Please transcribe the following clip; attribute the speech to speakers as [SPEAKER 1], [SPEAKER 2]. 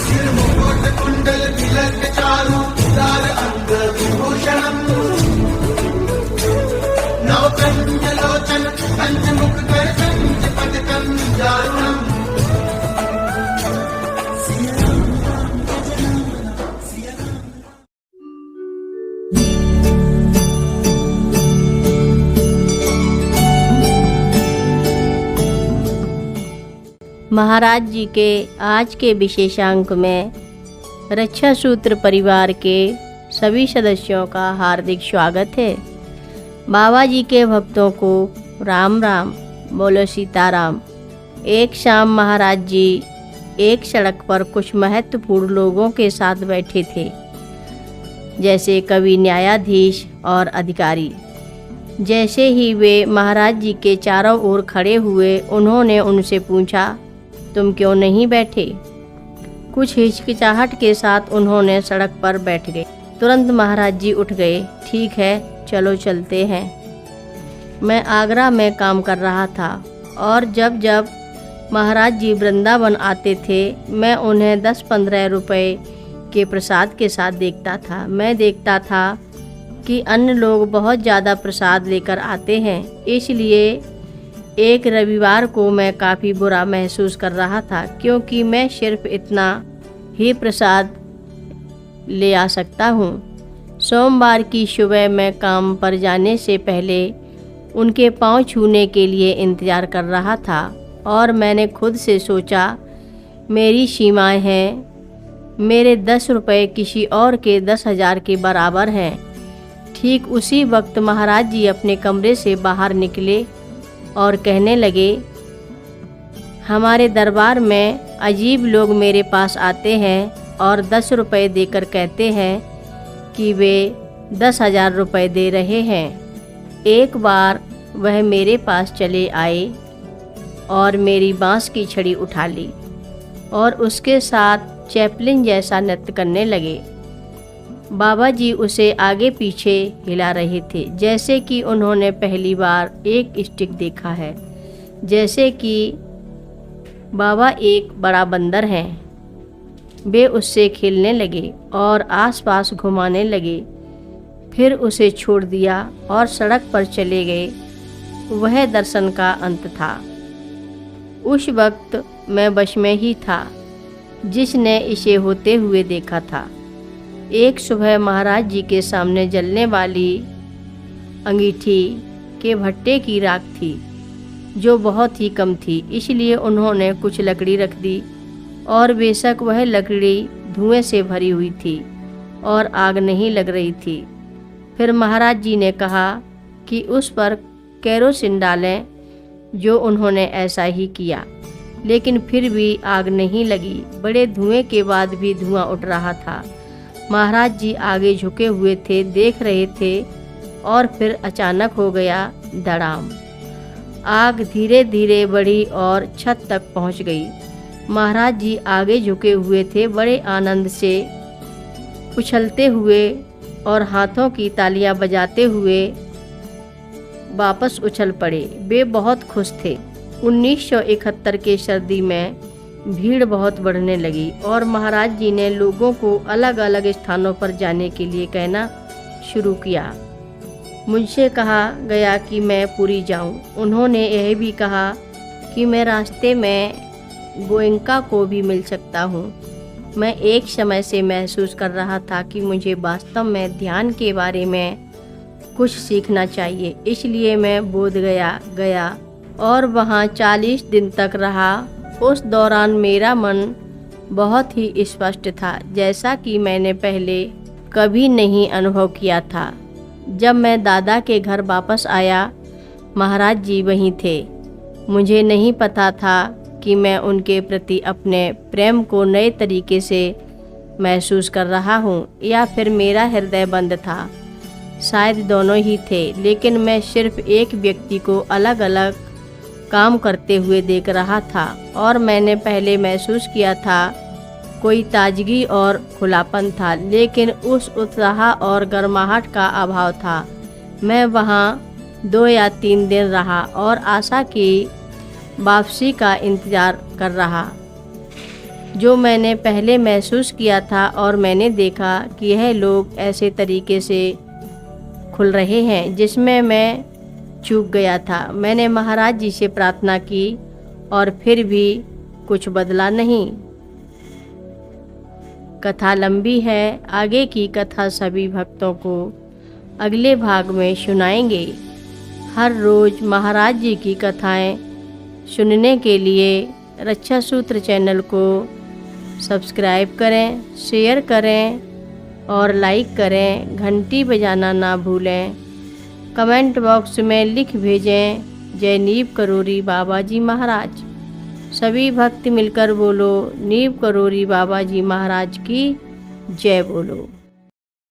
[SPEAKER 1] सिर मुकुट कुंडल तिलक चारु उदार अंग विभूषणम् नवकंज लोचन पंचमुख कर कंज पदकं दारुणम्।
[SPEAKER 2] महाराज जी के आज के विशेषांक में रक्षा सूत्र परिवार के सभी सदस्यों का हार्दिक स्वागत है। बाबा जी के भक्तों को राम राम, बोलो सीताराम। एक शाम महाराज जी एक सड़क पर कुछ महत्वपूर्ण लोगों के साथ बैठे थे, जैसे कवि, न्यायाधीश और अधिकारी। जैसे ही वे महाराज जी के चारों ओर खड़े हुए, उन्होंने उनसे पूछा, तुम क्यों नहीं बैठे? कुछ हिचकिचाहट के साथ उन्होंने सड़क पर बैठ गए। तुरंत महाराज जी उठ गए। ठीक है, चलो चलते हैं। मैं आगरा में काम कर रहा था और जब जब महाराज जी वृंदावन आते थे, मैं उन्हें 10-15 रुपए के प्रसाद के साथ देखता था। मैं देखता था कि अन्य लोग बहुत ज़्यादा प्रसाद लेकर आते हैं, इसलिए एक रविवार को मैं काफ़ी बुरा महसूस कर रहा था, क्योंकि मैं सिर्फ इतना ही प्रसाद ले आ सकता हूँ। सोमवार की सुबह मैं काम पर जाने से पहले उनके पांव छूने के लिए इंतज़ार कर रहा था और मैंने खुद से सोचा, मेरी सीमाएं हैं। मेरे 10 रुपये किसी और के 10,000 के बराबर हैं। ठीक उसी वक्त महाराज जी अपने कमरे से बाहर निकले और कहने लगे, हमारे दरबार में अजीब लोग मेरे पास आते हैं और 10 रुपये देकर कहते हैं कि वे 10,000 रुपये दे रहे हैं। एक बार वह मेरे पास चले आए और मेरी बांस की छड़ी उठा ली और उसके साथ चैपलिन जैसा नृत्य करने लगे। बाबा जी उसे आगे पीछे हिला रहे थे, जैसे कि उन्होंने पहली बार एक स्टिक देखा है। जैसे कि बाबा एक बड़ा बंदर हैं। वे उससे खेलने लगे और आसपास घुमाने लगे, फिर उसे छोड़ दिया और सड़क पर चले गए। वह दर्शन का अंत था। उस वक्त मैं वश में ही था जिसने इसे होते हुए देखा था। एक सुबह महाराज जी के सामने जलने वाली अंगीठी के भट्टे की राख थी, जो बहुत ही कम थी, इसलिए उन्होंने कुछ लकड़ी रख दी और बेशक वह लकड़ी धुएं से भरी हुई थी और आग नहीं लग रही थी। फिर महाराज जी ने कहा कि उस पर केरोसिन डालें, जो उन्होंने ऐसा ही किया, लेकिन फिर भी आग नहीं लगी। बड़े धुएं के बाद भी धुआं उठ रहा था। महाराज जी आगे झुके हुए थे, देख रहे थे और फिर अचानक हो गया धड़ाम। आग धीरे धीरे बढ़ी और छत तक पहुंच गई। महाराज जी आगे झुके हुए थे, बड़े आनंद से उछलते हुए और हाथों की तालियां बजाते हुए वापस उछल पड़े। वे बहुत खुश थे। 1971 के सर्दी में भीड़ बहुत बढ़ने लगी और महाराज जी ने लोगों को अलग अलग स्थानों पर जाने के लिए कहना शुरू किया। मुझसे कहा गया कि मैं पुरी जाऊं। उन्होंने यह भी कहा कि मैं रास्ते में गोयंका को भी मिल सकता हूं। मैं एक समय से महसूस कर रहा था कि मुझे वास्तव में ध्यान के बारे में कुछ सीखना चाहिए, इसलिए मैं बोध गया और वहां 40 दिन तक रहा। उस दौरान मेरा मन बहुत ही स्पष्ट था, जैसा कि मैंने पहले कभी नहीं अनुभव किया था। जब मैं दादा के घर वापस आया, महाराज जी वहीं थे। मुझे नहीं पता था कि मैं उनके प्रति अपने प्रेम को नए तरीके से महसूस कर रहा हूँ या फिर मेरा हृदय बंद था। शायद दोनों ही थे, लेकिन मैं सिर्फ एक व्यक्ति को अलग अलग काम करते हुए देख रहा था और मैंने पहले महसूस किया था कोई ताजगी और खुलापन था, लेकिन उस उत्साह और गर्माहट का अभाव था। मैं वहाँ 2 या 3 दिन रहा और आशा की वापसी का इंतज़ार कर रहा। जो मैंने पहले महसूस किया था और मैंने देखा कि यह लोग ऐसे तरीके से खुल रहे हैं जिसमें मैं चूक गया था। मैंने महाराज जी से प्रार्थना की और फिर भी कुछ बदला नहीं। कथा लंबी है, आगे की कथा सभी भक्तों को अगले भाग में सुनाएंगे। हर रोज़ महाराज जी की कथाएं सुनने के लिए रक्षा सूत्र चैनल को सब्सक्राइब करें, शेयर करें और लाइक करें। घंटी बजाना ना भूलें। कमेंट बॉक्स में लिख भेजें, जय नीव करोरी बाबा जी महाराज। सभी भक्त मिलकर बोलो, नीव करोरी बाबा जी महाराज की जय बोलो।